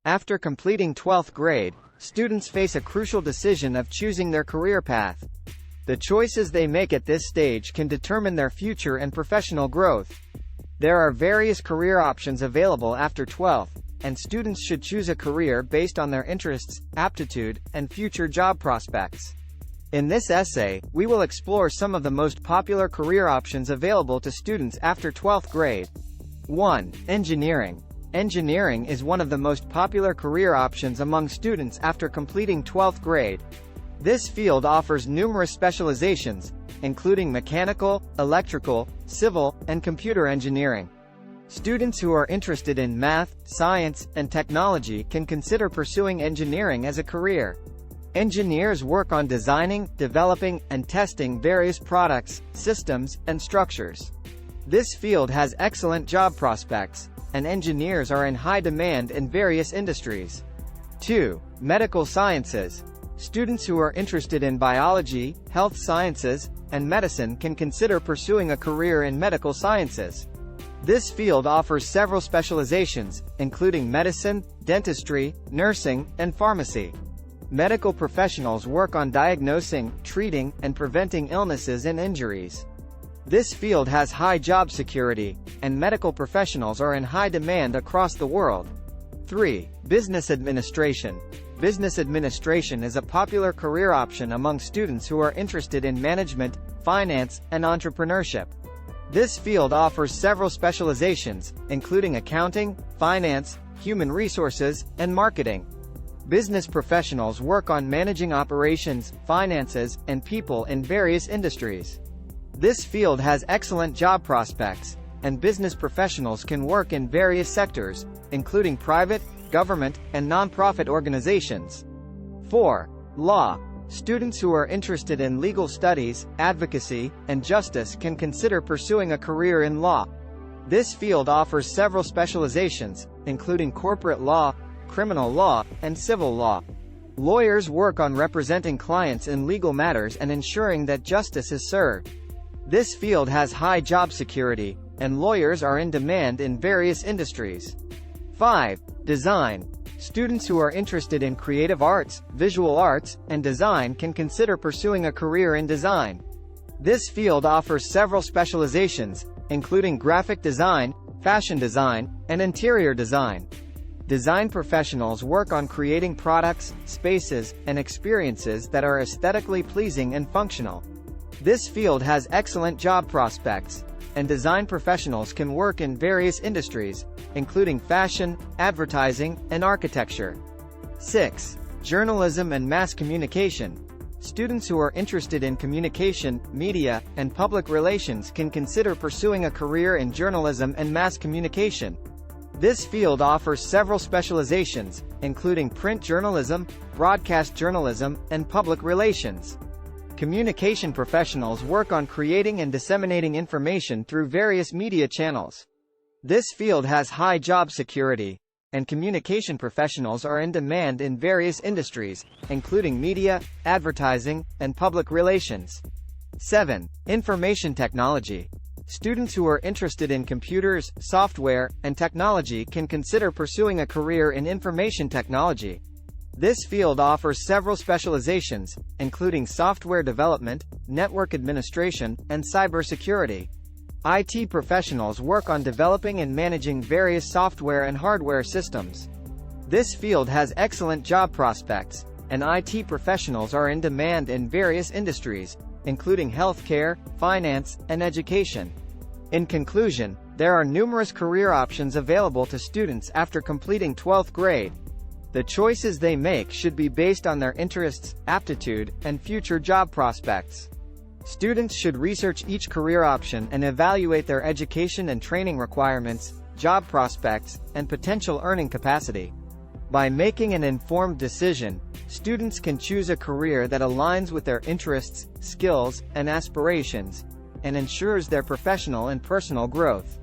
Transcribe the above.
After completing 12th grade, students face a crucial decision of choosing their career path. The choices they make at this stage can determine their future and professional growth. There are various career options available after 12th, and students should choose a career based on their interests, aptitude, and future job prospects. In this essay, we will explore some of the most popular career options available to students after 12th grade. 1. Engineering. Engineering is one of the most popular career options among students after completing 12th grade. This field offers numerous specializations, including mechanical, electrical, civil, and computer engineering. Students who are interested in math, science, and technology can consider pursuing engineering as a career. Engineers work on designing, developing, and testing various products, systems, and structures. This field has excellent job prospects, and engineers are in high demand in various industries. 2. Medical sciences. Students who are interested in biology, health sciences, and medicine can consider pursuing a career in medical sciences. This field offers several specializations, including medicine, dentistry, nursing, and pharmacy. Medical professionals work on diagnosing, treating, and preventing illnesses and injuries. This field has high job security, and medical professionals are in high demand across the world. 3. Business administration. Business administration is a popular career option among students who are interested in management, finance, and entrepreneurship. This field offers several specializations, including accounting, finance, human resources, and marketing. Business professionals work on managing operations, finances, and people in various industries. This field has excellent job prospects, and business professionals can work in various sectors, including private, government, and non-profit organizations. 4. Law. Students who are interested in legal studies, advocacy, and justice can consider pursuing a career in law. This field offers several specializations, including corporate law, criminal law, and civil law. Lawyers work on representing clients in legal matters and ensuring that justice is served. This field has high job security, and lawyers are in demand in various industries. 5. Design. Students who are interested in creative arts, visual arts, and design can consider pursuing a career in design. This field offers several specializations, including graphic design, fashion design, and interior design. Design professionals work on creating products, spaces, and experiences that are aesthetically pleasing and functional. This field has excellent job prospects, and design professionals can work in various industries, including fashion, advertising, and architecture. 6. Journalism and mass communication. Students who are interested in communication, media, and public relations can consider pursuing a career in journalism and mass communication. This field offers several specializations, including print journalism, broadcast journalism, and public relations. Communication professionals work on creating and disseminating information through various media channels. This field has high job security, and communication professionals are in demand in various industries, including media, advertising, and public relations. 7. Information technology. Students who are interested in computers, software, and technology can consider pursuing a career in information technology. This field offers several specializations, including software development, network administration, and cybersecurity. IT professionals work on developing and managing various software and hardware systems. This field has excellent job prospects, and IT professionals are in demand in various industries, including healthcare, finance, and education. In conclusion, there are numerous career options available to students after completing 12th grade. The choices they make should be based on their interests, aptitude, and future job prospects. Students should research each career option and evaluate their education and training requirements, job prospects, and potential earning capacity. By making an informed decision, students can choose a career that aligns with their interests, skills, and aspirations, and ensures their professional and personal growth.